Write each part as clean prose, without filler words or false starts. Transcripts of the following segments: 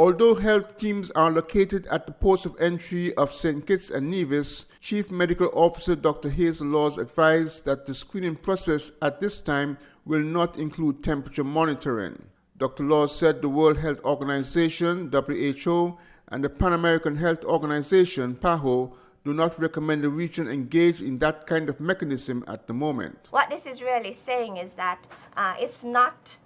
Although health teams are located at the ports of entry of St. Kitts and Nevis, Chief Medical Officer Dr. Hazel Laws advised that the screening process at this time will not include temperature monitoring. Dr. Laws said the World Health Organization, WHO, and the Pan American Health Organization, PAHO, do not recommend the region engage in that kind of mechanism at the moment. What this is really saying is that it's not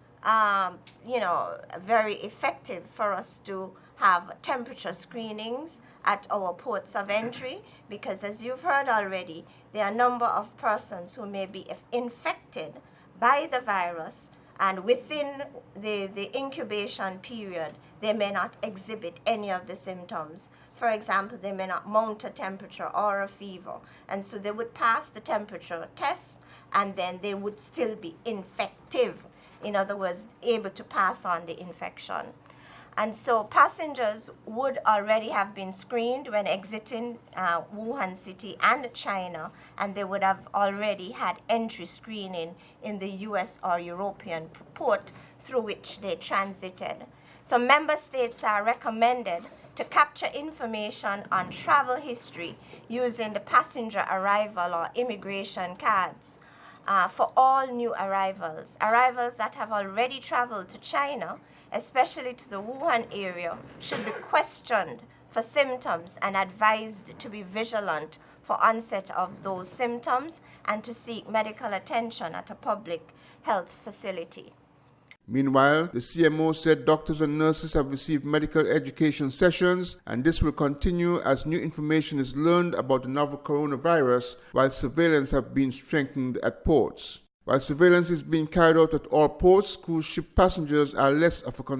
very effective for us to have temperature screenings at our ports of entry because, as you've heard already, there are a number of persons who may be infected by the virus, and within the incubation period, they may not exhibit any of the symptoms. For example, they may not mount a temperature or a fever, and so they would pass the temperature test, and then they would still be infective. In other words, able to pass on the infection. And so passengers would already have been screened when exiting Wuhan City and China, and they would have already had entry screening in the US or European port through which they transited. So member states are recommended to capture information on travel history using the passenger arrival or immigration cards. For all new arrivals that have already traveled to China, especially to the Wuhan area, should be questioned for symptoms and advised to be vigilant for onset of those symptoms and to seek medical attention at a public health facility. Meanwhile, the CMO said doctors and nurses have received medical education sessions, and this will continue as new information is learned about the novel coronavirus, while surveillance have been strengthened at ports. While surveillance is being carried out at all ports, cruise ship passengers are less of a concern.